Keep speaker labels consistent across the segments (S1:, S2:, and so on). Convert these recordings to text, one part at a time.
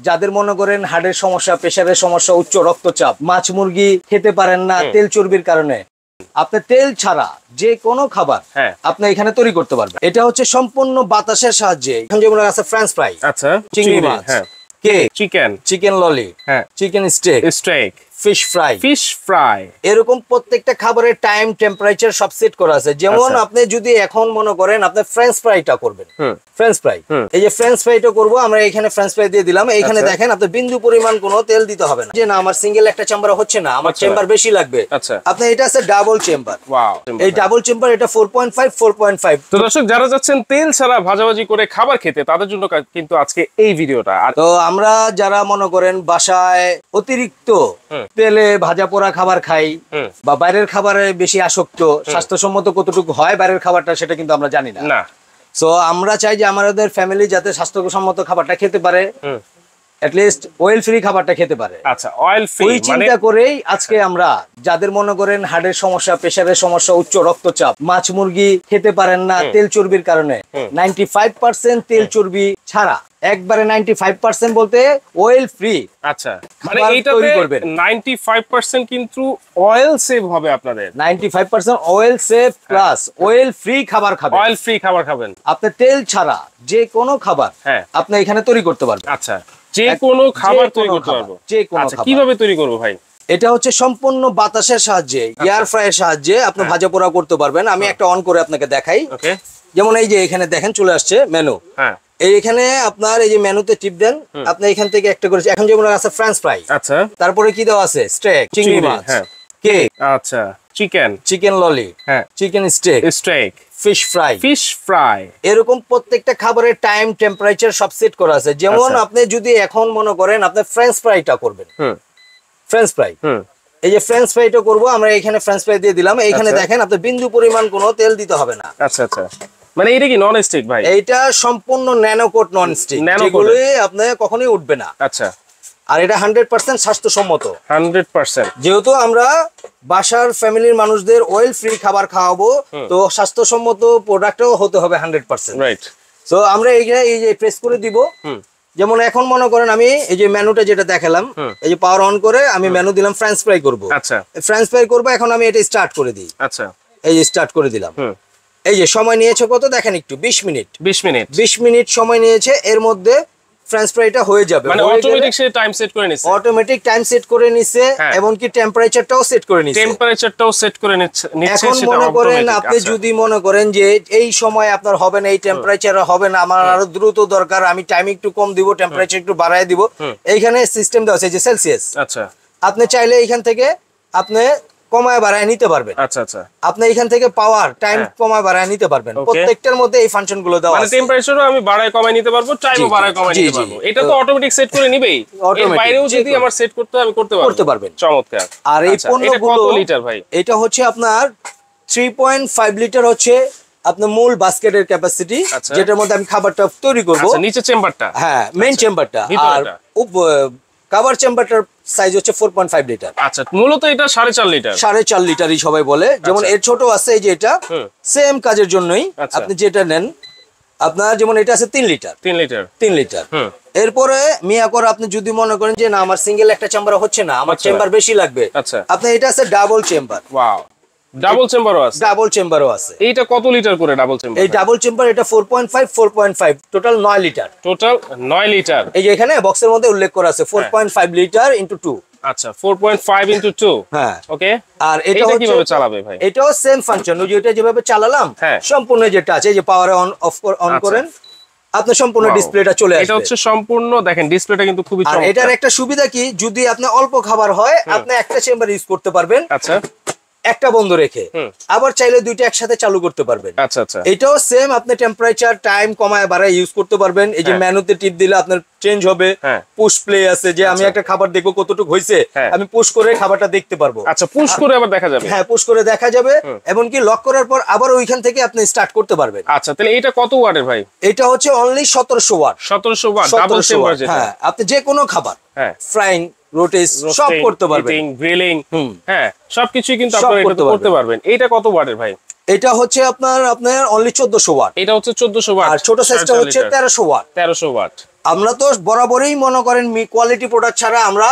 S1: যাদের মনে করেন হার্টের সমস্যা, প্রেসারের সমস্যা, উচ্চ রক্তচাপ, মাছ মুরগি খেতে পারেন না তেল চর্বির কারণে, আপনি তেল ছাড়া যে কোনো খাবার আপনি এখানে তৈরি করতে পারবেন। এটা হচ্ছে সম্পূর্ণ বাতাসের সাহায্যে। এখন যেমন আছে ফ্রেঞ্চ ফ্রাই,
S2: আচ্ছা,
S1: চিংড়ি মাছ, কেক, চিকেন ললি, চিকেন স্টেক, ফিশ ফ্রাই, এরকম প্রত্যেকটা খাবারের টাইম, টেম্পারেচার সব সেট করা আছে। যেমন আপনি যদি এখন মনে করেন আপনি ফ্রেঞ্চ ফ্রাইটা করবেন, ফ্রেঞ্চ ফ্রাই, এই যে ফ্রেঞ্চ ফ্রাইটা করবো আমরা, এখানে ফ্রেঞ্চ ফ্রাই দিয়ে দিলাম। এখানে দেখেন আপনি বিন্দু পরিমাণ কোনো তেল দিতে হবে না। যে না আমার সিঙ্গেল একটা চেম্বার হচ্ছে না, আমার চেম্বার বেশি লাগবে, আপনি এটা আছে ডাবল চেম্বার। এই ডাবল চেম্বার, এটা 4.5।
S2: তো দর্শক যারা যাচ্ছেন তেল ছাড়া ভাজাভাজি করে খাবার খেতে, তাদের জন্য কিন্তু আজকে এই ভিডিওটা।
S1: তো আমরা যারা মনে করেন বাসায় অতিরিক্ত তেলে ভাজা পোড়া খাবার খাই বা বাইরের খাবারে বেশি আসক্ত, স্বাস্থ্যসম্মত কতটুকু হয় বাইরের খাবারটা সেটা কিন্তু আমরা জানি না। সো আমরা চাই যে আমাদের ফ্যামিলি যাতে স্বাস্থ্যসম্মত খাবারটা খেতে পারে, at least অয়েল ফ্রি খাবারটা খেতে পারে।
S2: আচ্ছা, অয়েল ফ্রি
S1: ওই চিন্তা করেই আজকে আমরা যাদের মনে করেন হার্টের সমস্যা, প্রেসারের সমস্যা, উচ্চ রক্তচাপ, মাছ মুরগি খেতে পারেন না তেল চর্বির কারণে, 95% তেল চর্বি ছাড়া, একবারে 95% বলতে অয়েল ফ্রি।
S2: আচ্ছা, মানে এইটাতে 95% কিন্তু অয়েল সেভ হবে আপনাদের।
S1: 95% oil save plus oil free খাবার খাবেন।
S2: অয়েল ফ্রি খাবার খাবেন।
S1: আপনি তেল ছাড়া যে কোনো খাবার আপনি এখানে তৈরি করতে পারবেন।
S2: আচ্ছা, যে কোনো খাবার তৈরি করতে পারবো। আচ্ছা, কিভাবে তৈরি করব ভাই?
S1: এটা হচ্ছে সম্পূর্ণ বাতাসের সাহায্যে, এয়ার ফ্রাইয়ের সাহায্যে আপনি ভাজা পোড়া করতে পারবেন। আমি একটা অন করে আপনাকে দেখাই। যেমন এই যে এখানে দেখেন চলে আসছে মেনু। এইখানে আপনার এই যে মেনুতে টিপ দেন, আপনি এখান থেকে একটা করে, এখন যেমন আছে ফ্রেঞ্চ ফ্রাই, আচ্ছা, তারপরে কি দেওয়া আছে স্টেক, চিংড়ি মাছ, কেক,
S2: আচ্ছা, চিকেন
S1: ললি, চিকেন স্টেক, ফিশ ফ্রাই, এরকম প্রত্যেকটা খাবারের টাইম, টেম্পারেচার সব সেট করা আছে। যেমন আপনি যদি এখন মনে করেন আপনি ফ্রেঞ্চ ফ্রাইটা করবেন, ফ্রেঞ্চ ফ্রাই, এই যে ফ্রেঞ্চ ফ্রাইটা করবো আমরা, এখানে ফ্রেঞ্চ ফ্রাই দিয়ে দিলাম। এখানে দেখেন আপনি বিন্দু পরিমাণ কোনো তেল দিতে হবে না।
S2: আচ্ছা আচ্ছা, মানে এটা কি নন স্টিক ভাই?
S1: এইটা সম্পূর্ণ ন্যানোকোট নন স্টিক, যেগুলো আপনি কখনোই উঠবে না।
S2: আচ্ছা,
S1: আর এটা 100% স্বাস্থ্যসম্মত।
S2: 100%।
S1: যেহেতু আমরা বাসার ফ্যামিলির মানুষদের অয়েল ফ্রি খাবার খাওয়াবো, তো স্বাস্থ্যসম্মত প্রোডাক্টও হতে হবে 100%।
S2: রাইট।
S1: সো আমরা এই যে প্রেস করে দিব। যেমন এখন মনে করেন আমি এই যে মেনুটা যেটা দেখালাম, এই যে পাওয়ার অন করে আমি মেনু দিলাম ফ্রেঞ্চ ফ্রাই করব।
S2: আচ্ছা,
S1: ফ্রেঞ্চ ফ্রাই করব, এখন আমি এটা স্টার্ট করে দিই।
S2: আচ্ছা,
S1: এই যে স্টার্ট করে দিলাম। এই যে সময় নিয়েছে কত দেখেন একটু, 20 মিনিট। 20 মিনিট সময় নিয়েছে। এর মধ্যে ফ্রেঞ্চ ফ্রাইটা হয়ে যাবে।
S2: মানে অটোমেটিক সে টাইম সেট করে নিছে,
S1: অটোমেটিক টাইম সেট করে নিছে, এবং কি টেম্পারেচারটাও সেট করে নিছে। এখন মনে করেন আপনি যদি মনে করেন যে এই সময় আপনার হবে না, এই টেম্পারেচার হবে না, আমার আরো দ্রুত দরকার, আমি টাইম একটু কম দিব, টেম্পারেচার একটু বাড়ায় দিব, এইখানে সিস্টেম দেওয়া আছে যে সেলসিয়াস।
S2: আচ্ছা,
S1: আপনি চাইলে এইখান থেকে আপনি কমায় বাড়ায় নিতে পারবেন।
S2: আচ্ছা আচ্ছা,
S1: আপনি এখান থেকে পাওয়ার টাইম কমায় বাড়ায় নিতে পারবেন। প্রত্যেকটার মধ্যে এই ফাংশন গুলো দেওয়া আছে।
S2: মানে টেম্পারেচারও আমি বাড়ায় কমায় নিতে পারবো, টাইমও বাড়ায় কমায় নিতে পারবো। এটা তো অটোমেটিক সেট করে নিবেই। এর বাইরেও যদি আমার সেট করতে হয় আমি করতে পারবেন। চমৎকার।
S1: আর এই পণ্যগুলো
S2: কত লিটার ভাই?
S1: এটা হচ্ছে আপনার 3.5 লিটার হচ্ছে আপনার মূল বাস্কেটের ক্যাপাসিটি, যেটার মধ্যে আমি খাবারটা তৈরি করব।
S2: আচ্ছা, নিচে চেম্বারটা?
S1: হ্যাঁ, মেইন চেম্বারটা। আর কভার চেম্বারটার সাইজ হচ্ছে 4.5 লিটার।
S2: আচ্ছা, মূলত এটা 4.5 লিটার।
S1: 4.5 লিটারই সবাই বলে। যেমন এর ছোট আছে, এই যে এটা সেম কাজের জন্যই আপনি যেটা নেন, আপনার যেমন এটা আছে 3 লিটার। এরপরে মিয়াকর আপনি যদি মনে করেন যে না আমার সিঙ্গেল একটা চেম্বার হচ্ছে না, আমার চেম্বার বেশি লাগবে, আপনি এটা আছে ডাবল চেম্বার।
S2: ওয়াও, ডাবল চেম্বারও আছে। এইটা কত লিটার করে ডাবল চেম্বার?
S1: এই ডাবল চেম্বার এটা 4.5 টোটাল 9 লিটার। এই যে এখানে বক্সের মধ্যে উল্লেখ করা আছে 4.5 লিটার ইনটু 2।
S2: আচ্ছা, 4.5 ইনটু 2।
S1: হ্যাঁ,
S2: ওকে।
S1: আর এটা
S2: কিভাবে চালাবে ভাই?
S1: এটাও সেম ফাংশন, ওই যে এটা যেভাবে চালালাম সম্পূর্ণ যেটা আছে, এই যে পাওয়ারে অন করেন, আপনি সম্পূর্ণ ডিসপ্লেটা চলে আসবে।
S2: এটা হচ্ছে সম্পূর্ণ, দেখেন ডিসপ্লেটা কিন্তু খুবই চমৎকার।
S1: আর এটার একটা সুবিধা কি, যদি আপনি অল্প খাবার হয় আপনি একটা চেম্বার ইউজ করতে পারবেন।
S2: আচ্ছা,
S1: একটা বন্ধ রেখে, আবার চাইলে দুইটা একসাথে চালু করতে পারবেন।
S2: আচ্ছা আচ্ছা,
S1: এটাও সেম, আপনি টেম্পারেচার টাইম কমায় বাড়ায় ইউজ করতে পারবেন। এই যে মেনুতে টিপ দিলে আপনার চেঞ্জ হবে। পুশ প্লে আছে, যে আমি একটা খাবার দেখবো কতটুকু হয়েছে, আমি পুশ করে খাবারটা দেখতে পারবো।
S2: আচ্ছা, পুশ করে আবার দেখা যাবে?
S1: হ্যাঁ, পুশ করে দেখা যাবে, এমনকি লক করার পর আবার ওইখান থেকে আপনি স্টার্ট করতে পারবেন।
S2: আচ্ছা, তাহলে এটা কত ওয়াটের ভাই?
S1: এটা হচ্ছে only 1700 watt.
S2: 1700 watt double chamber যেটা।
S1: হ্যাঁ, আপনি যে কোনো খাবার, ফ্রাইং, রোটিস সব করতে পারবেন,
S2: গ্রিলিং, হ্যাঁ সবকিছুই কিন্তু আপনারা এটা করতে পারবেন। এটা কত ওয়াটের ভাই?
S1: এটা হচ্ছে আপনার অনলি 1400 ওয়াট।
S2: এটা হচ্ছে 1400 ওয়াট।
S1: আর ছোট সাইজটা হচ্ছে 1300 ওয়াট।
S2: 1300 ওয়াট।
S1: আমরা তো বরাবরই মনে করেন কোয়ালিটি প্রোডাক্ট ছাড়া আমরা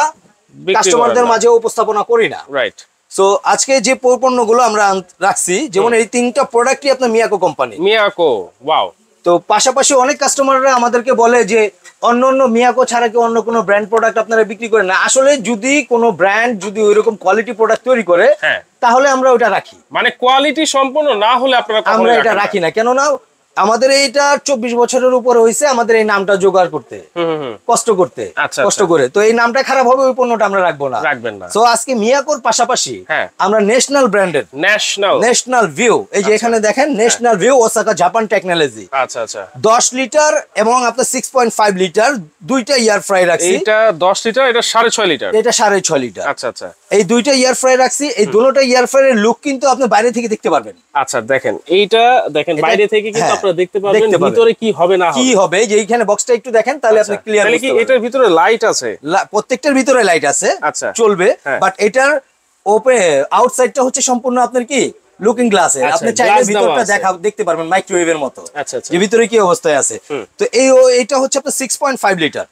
S1: কাস্টমারদের মাঝে উপস্থাপনা করি না।
S2: রাইট।
S1: সো আজকে যে পণ্যগুলো আমরা রাখছি, যেমন এই 3টা প্রোডাক্টই আপনার মিয়াকো কোম্পানি।
S2: মিয়াকো, ওয়াও।
S1: তো পাশাপাশি অনেক কাস্টমাররা আমাদেরকে বলে যে অন্য মিয়াকো ছাড়া কি অন্য কোনো ব্র্যান্ড প্রোডাক্ট আপনারা বিক্রি করেন না। আসলে যদি কোনো ব্র্যান্ড যদি ওইরকম কোয়ালিটি প্রোডাক্ট তৈরি করে তাহলে আমরা ওটা রাখি,
S2: মানে কোয়ালিটি সম্পন্ন না হলে আপনারা
S1: আমরা এটা রাখি না। কেননা আমাদের এইটা 24 বছরের উপরে হয়েছে আমাদের এই নামটা জোগাড় করতে, কষ্ট করতে, কষ্ট করে। তো এই নামটা খারাপ হবে, ওই পণ্যটা আমরা রাখবো না, রাখবেন না। তো আজকে মিয়াকোর পাশাপাশি আমরা ন্যাশনাল ব্র্যান্ডের ন্যাশনাল ভিউ, এই যে এখানে দেখেন national view Osaka Japan technology, আচ্ছা আচ্ছা 10 লিটার এবং আপনার 6.5 লিটার দুইটা এয়ার ফ্রাই রাখছি।
S2: এটা 10 লিটার, এটা 6.5 লিটার,
S1: এটা 6.5 লিটার।
S2: আচ্ছা আচ্ছা,
S1: এই দুইটা এয়ার ফ্রাই রাখছি। এই দুটোটা এয়ার ফ্রাইয়ের লুক কিন্তু আপনি বাইরে থেকে দেখতে পারবেন।
S2: আচ্ছা দেখেন, এইটা দেখেন বাইরে থেকে কিন্তু আপনারা দেখতে পারবেন ভিতরে কি হবে না
S1: কি হবে। যে এইখানে বক্সটা একটু দেখেন তাহলে আপনি ক্লিয়ার
S2: বুঝতে পারবেন। এটার ভিতরে লাইট আছে,
S1: প্রত্যেকটার ভিতরে লাইট আছে, আচ্ছা চলবে। বাট এটার আউটসাইডটা হচ্ছে সম্পূর্ণ আপনার কি লুকিং গ্লাসে, আপনি চাইলে ভিতরটা দেখতে পারবেন মাইক্রোওয়েভের মতো, যে ভিতরে কি অবস্থায় আছে। তো এইটা হচ্ছে আপনার 6.5 লিটার,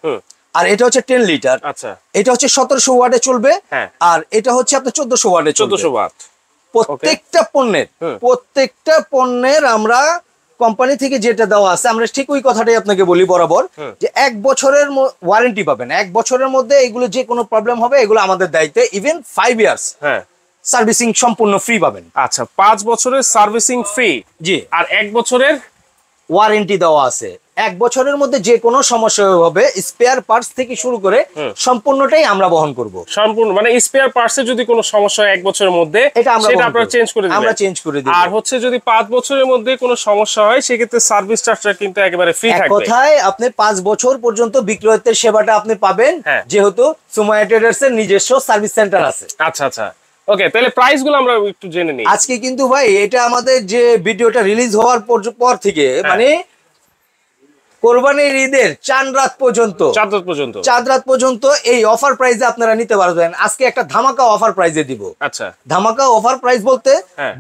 S1: আর এটা হচ্ছে 10 লিটার। আচ্ছা, এটা হচ্ছে 1700 ওয়াটে চলবে, আর এটা হচ্ছে আপনার 1400 ওয়াটে চলবে। 1400 ওয়াট। প্রত্যেকটা পণ্যের আমরা কোম্পানি থেকে যেটা দেওয়া আছে আমরা ঠিক ওই কথাটাই আপনাকে বলি বরাবর, যে 1 বছরের ওয়ারেন্টি পাবেন। 1 বছরের মধ্যে এগুলো যে কোনো প্রবলেম হবে এগুলো আমাদের দায়িত্বে। ইভেন 5 ইয়ার্স সার্ভিসিং সম্পূর্ণ ফ্রি পাবেন।
S2: আচ্ছা, 5 বছরের সার্ভিসিং ফ্রি, জি। আর 1 বছরের
S1: ওয়ারেন্টি দেওয়া আছে। 1 বছরের মধ্যে যে কোনো সমস্যা হবে স্পেয়ার পার্টস থেকে শুরু করে সম্পূর্ণটাই আমরা বহন করব।
S2: সম্পূর্ণ মানে স্পেয়ার পার্টসে যদি কোনো সমস্যা হয় 1 বছরের মধ্যে সেটা আপনারা চেঞ্জ করে দিবেন,
S1: আমরা চেঞ্জ করে দিই।
S2: আর হচ্ছে যদি 5 বছরের মধ্যে কোনো সমস্যা হয় সেক্ষেত্রে সার্ভিস চার্জটা কিন্তু একেবারে ফ্রি থাকবে।
S1: কথায় আপনি 5 বছর পর্যন্ত বিক্রয়ের সেবাটা আপনি পাবেন, যেহেতু সুমাইয়া ট্রেডার্স এর নিজস্ব সার্ভিস সেন্টার আছে।
S2: আচ্ছা আচ্ছা, ওকে। তাহলে প্রাইস গুলো আমরা একটু জেনে নিই।
S1: আজকে কিন্তু ভাই এটা আমাদের যে ভিডিওটা রিলিজ হওয়ার পর থেকে মানে কোরবানির ঈদের চাঁদ রাত পর্যন্ত এই অফার প্রাইসে আপনারা নিতে পারবেন। আজকে একটা ধামাকা অফার প্রাইসে দিব। আচ্ছা, ধামাকা অফার প্রাইস বলতে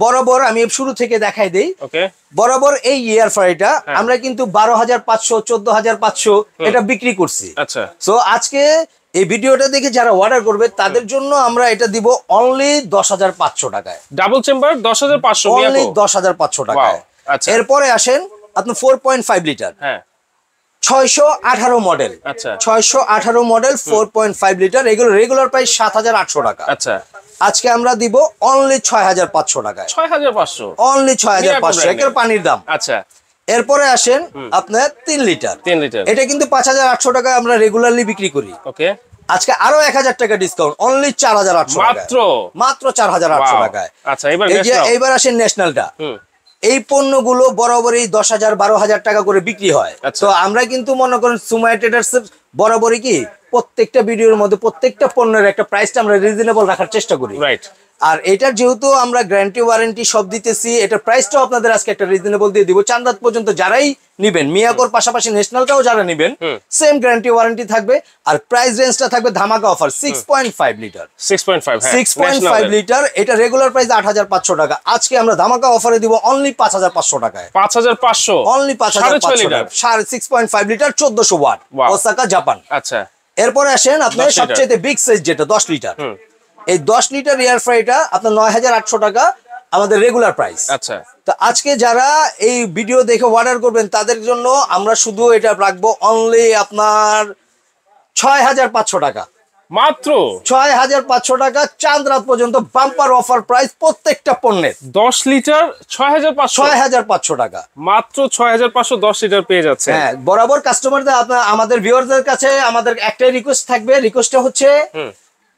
S1: বরাবর আমি শুরু থেকে দেখাই দেই। ওকে, বরাবর এই এয়ার ফ্রাইটা আমরা কিন্তু 12,500 14,500 এটা বিক্রি করছি। আচ্ছা, সো আজকে এই ভিডিওটা দেখে যারা অর্ডার করবে তাদের জন্য আমরা এটা দিব অনলি 10,500 টাকায়।
S2: ডাবল চেম্বার 10,500,
S1: অনলি 10,500 টাকায়। এরপরে আসেন আপনি 4.5 লিটার, 618 মডেল। আচ্ছা, 618 মডেল 4.5 লিটার, এগুলো রেগুলার প্রাইস 7,800 টাকা। আচ্ছা, আজকে আমরা দিব অনলি 6,500 টাকায়।
S2: 6,500,
S1: অনলি 6,500, একের পানির দাম।
S2: আচ্ছা,
S1: এরপরে আসেন আপনার 3 লিটার, এটা কিন্তু 5,800 টাকা আমরা রেগুলারলি বিক্রি করি। ওকে, আজকে আরো 1,000 টাকা ডিসকাউন্ট, অনলি 4,800 টাকা, মাত্র 4,800 টাকায়। আচ্ছা, এইবার আসেন ন্যাশনালটা। এই পণ্যগুলো বরাবরই 10,000 12,000 টাকা করে বিক্রি হয়। তো আমরা কিন্তু মনে করেন সুমাইয়া ট্রেডার্স বরাবরই কি প্রত্যেকটা ভিডিওর মধ্যে প্রত্যেকটা পণ্যের একটা প্রাইসটা আমরা রিজনেবল রাখার চেষ্টা করি। রাইট। আর এটার যেহেতু আমরা গ্যারান্টি ওয়ারেন্টি সব দিতেছি, এটার প্রাইসটাও আপনাদের আজকে একটা রিজনেবল দিয়ে দিব। চাঁদ রাত পর্যন্ত যারাই নিবেন, মিয়াকোর পাশাপাশি ন্যাশনালটাও যারা নিবেন, সেম গ্যারান্টি ওয়ারেন্টি থাকবে। আর প্রাইস রেঞ্জটা থাকবে ধামাকা অফার 6.5 লিটার, 6.5 লিটার। এটা রেগুলার প্রাইস 8,500 টাকা, আজকে আমরা ধামাকা অফারে দিব অনলি 5,500 টাকায়।
S2: 5,500,
S1: অনলি 5,500 টাকা, 6.5 লিটার 1400 ওয়াট, ওসাকা জাপান। আচ্ছা, এরপরে আসেন আপনার সবচেয়ে বিগ সাইজ যেটা 10 লিটার। এই 10 লিটার এয়ার ফ্রাইটা আপনার 9,800 টাকা আমাদের রেগুলার প্রাইস। আচ্ছা, তো আজকে যারা এই ভিডিও দেখে অর্ডার করবেন তাদের জন্য আমরা শুধু এটা রাখবো অনলি আপনার 6,500 টাকা, মাত্র 6,500 টাকা। চাঁদ রাত পর্যন্ত বাম্পার অফার প্রাইস প্রত্যেকটা পণ্যের।
S2: 10 লিটার 6,500
S1: টাকা,
S2: মাত্র 6,500 10 লিটার পেয়ে যাচ্ছে।
S1: হ্যাঁ, বরাবর কাস্টমারদের আমাদের ভিউয়ারদের কাছে আমাদের একটাই রিকোয়েস্ট থাকবে, রিকোয়েস্টটা হচ্ছে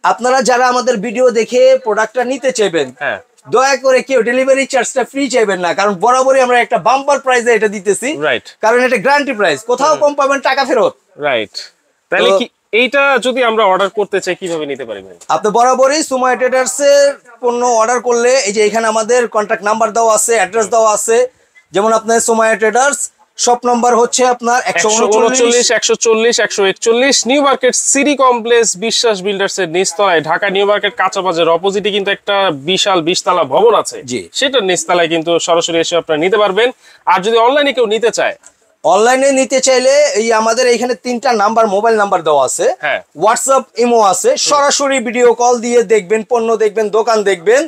S1: আপনারা যারা আমাদের ভিডিও দেখে প্রোডাক্টটা নিতে চাইবেন, দয়া করে কেউ ডেলিভারি চার্জটা ফ্রি চাইবেন না, কারণ বরাবরই আমরা একটা বাম্পার প্রাইসে এটা দিতেছি। রাইট, কারণ এটা গ্যারান্টি প্রাইস, কোথাও কম পাবেন, টাকা ফেরত।
S2: রাইট, তাহলে কি এইটা যদি আমরা অর্ডার করতে চাই কিভাবে নিতে পারি?
S1: আপনি বরাবরই সুমাইয়া ট্রেডার্স এর পণ্য অর্ডার করলে এই যে এখানে আমাদের কন্টাক্ট নাম্বার দেওয়া আছে, অ্যাড্রেস দেওয়া আছে। যেমন আপনার সুমাইয়া ট্রেডার্স শপ নাম্বার হচ্ছে আপনার
S2: 139 140 141 নিউ মার্কেট সিটি কমপ্লেক্স বিশ্বাস বিল্ডার্স এর নিচতলায়, ঢাকা নিউ মার্কেট কাঁচা বাজার অপোজিটে কিন্তু একটা বিশাল 20 তলা ভবন আছে, সেটার নিচতলায় কিন্তু সরাসরি এসে আপনারা নিতে পারবেন। আর যদি অনলাইনে কেউ নিতে চায়,
S1: অনলাইনে নিতে চাইলে এই আমাদের এখানে 3টা নাম্বার, মোবাইল নাম্বার দেওয়া আছে, হোয়াটসঅ্যাপ, ইমো আছে। সরাসরি ভিডিও কল দিয়ে দেখবেন, পণ্য দেখবেন, দোকান দেখবেন,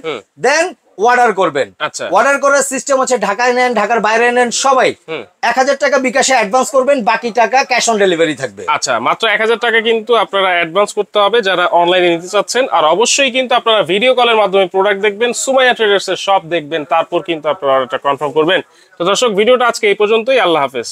S1: দেন অর্ডার করবেন। অর্ডার করার সিস্টেম হচ্ছে ঢাকায় নেন, ঢাকার বাইরে নেন, সবাই 1000 টাকা বিকাশে অ্যাডভান্স করবেন, বাকি টাকা ক্যাশ অন ডেলিভারি থাকবে।
S2: আচ্ছা, মাত্র 1000 টাকা কিন্তু আপনারা অ্যাডভান্স করতে হবে যারা অনলাইনে নিতে চাচ্ছেন। আর অবশ্যই কিন্তু আপনারা ভিডিও কলের মাধ্যমে প্রোডাক্ট দেখবেন, সুমাইয়া ট্রেডার্স এর শপ দেখবেন, তারপর কিন্তু আপনারা অর্ডারটা কনফার্ম করবেন। তো দর্শক, ভিডিওটা আজকে এই পর্যন্তই। আল্লাহ হাফেজ।